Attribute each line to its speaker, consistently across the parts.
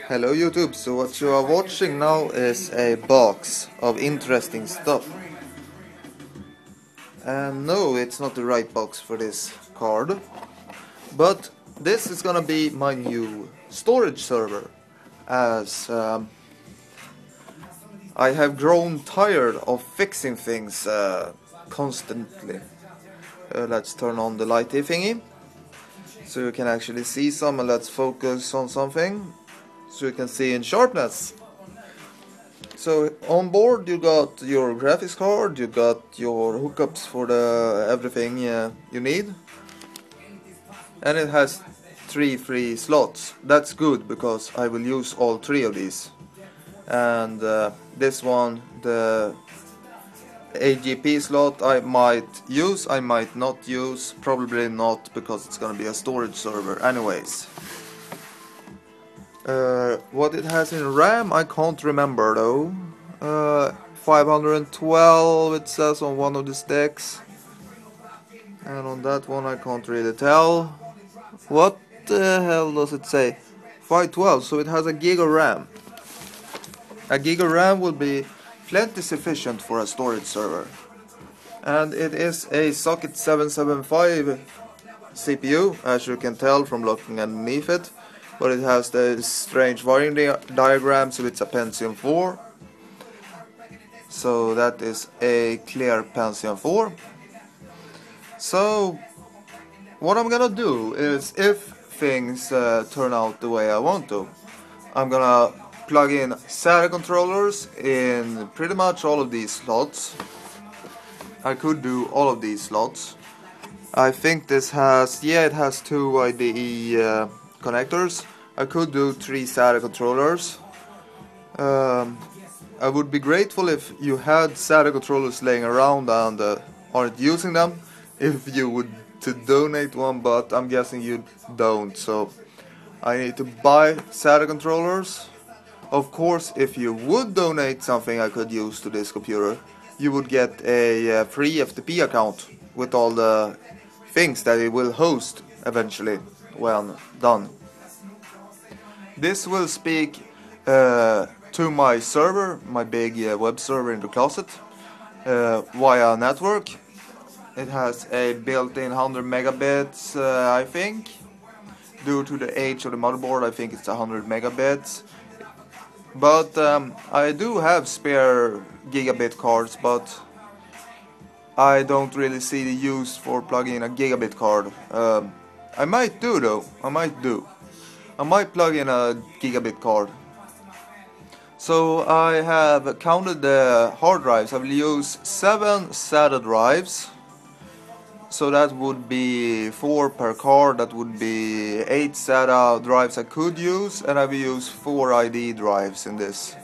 Speaker 1: Hello YouTube, so what you are watching now is a box of interesting stuff. And no, it's not the right box for this card, but this is gonna be my new storage server, as I have grown tired of fixing things constantly. Let's turn on the lighty thingy, so you can actually see some, and let's focus on something, so you can see in sharpness. So on board you got your graphics card, you got your hookups for the everything you need, and it has 3 free slots. That's good because I will use all 3 of these. And this one, the AGP slot, I might use, I might not use, probably not because it's gonna be a storage server anyways. What it has in RAM I can't remember though. 512 it says on one of the sticks, and on that one I can't really tell. What the hell does it say? 512, so it has a gig of RAM. A gig of RAM will be plenty sufficient for a storage server. And it is a socket 775 CPU, as you can tell from looking underneath it. But it has the strange wiring diagram, so it's a Pentium 4. So that is a clear Pentium 4. So what I'm gonna do is, if things turn out the way I want to, I'm gonna plug in SATA controllers in pretty much all of these slots. I could do all of these slots. I think this has, yeah, it has 2 IDE connectors. I could do 3 SATA controllers. I would be grateful if you had SATA controllers laying around and aren't using them, if you would to donate one, but I'm guessing you don't, so I need to buy SATA controllers. Of course, if you would donate something I could use to this computer, you would get a free FTP account with all the things that it will host eventually when done. This will speak to my server, my big web server in the closet, via network. It has a built-in 100 megabits, I think. Due to the age of the motherboard, I think it's 100 megabits. But I do have spare gigabit cards, but I don't really see the use for plugging in a gigabit card. I might do though, I might plug in a gigabit card. So I have counted the hard drives. I will use 7 SATA drives. So that would be 4 per card, that would be 8 SATA drives I could use, and I will use 4 ID drives in this.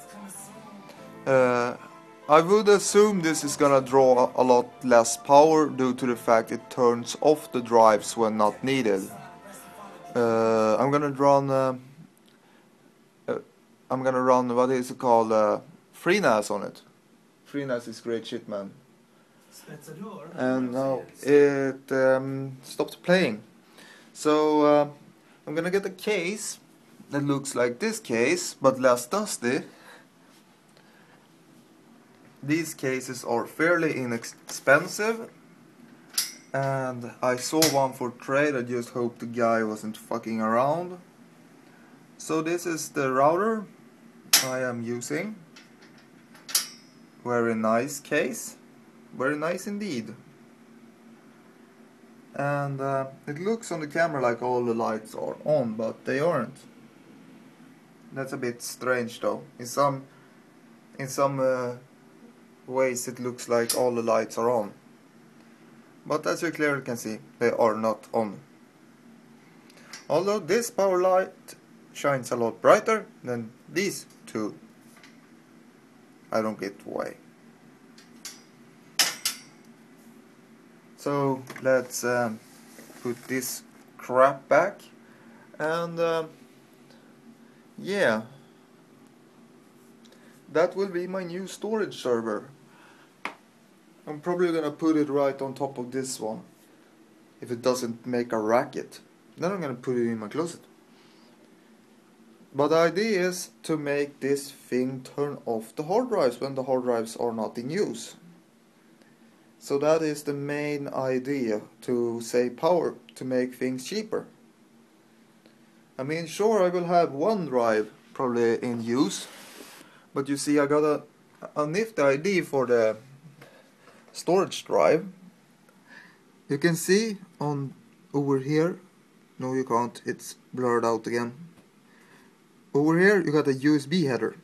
Speaker 1: I would assume this is gonna draw a lot less power due to the fact it turns off the drives when not needed. I'm gonna run what is it called, FreeNAS on it. FreeNAS is great shit, man. And now it stopped playing. So I'm gonna get a case that looks like this case, but less dusty. These cases are fairly inexpensive, and I saw one for trade. I just hope the guy wasn't fucking around. So this is the router I am using. Very nice case, very nice indeed. And it looks on the camera like all the lights are on, but they aren't. That's a bit strange though. In some ways it looks like all the lights are on, but as you clearly can see, they are not on. Although this power light shines a lot brighter than these two. I don't get why. So let's put this crap back, and yeah, that will be my new storage server. I'm probably gonna put it right on top of this one, if it doesn't make a racket. Then I'm gonna put it in my closet. But the idea is to make this thing turn off the hard drives when the hard drives are not in use. So that is the main idea, to save power, to make things cheaper. I mean, sure, I will have one drive probably in use, but you see, I got a nifty idea for the storage drive. You can see on over here, no you can't, it's blurred out again. Over here you got a USB header.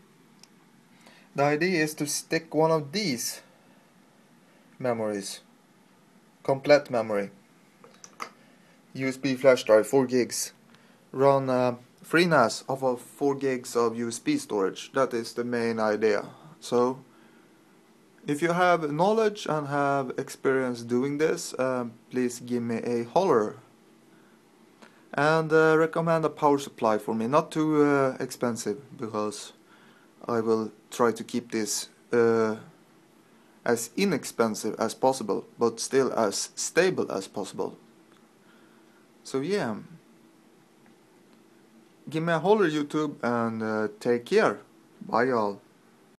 Speaker 1: The idea is to stick one of these memories, complete memory, USB flash drive, 4 gigs, run FreeNAS off of 4 gigs of USB storage. That is the main idea. So if you have knowledge and have experience doing this, please give me a holler. And recommend a power supply for me, not too expensive, because I will try to keep this as inexpensive as possible, but still as stable as possible. So yeah, give me a holler YouTube, and take care. Bye y'all.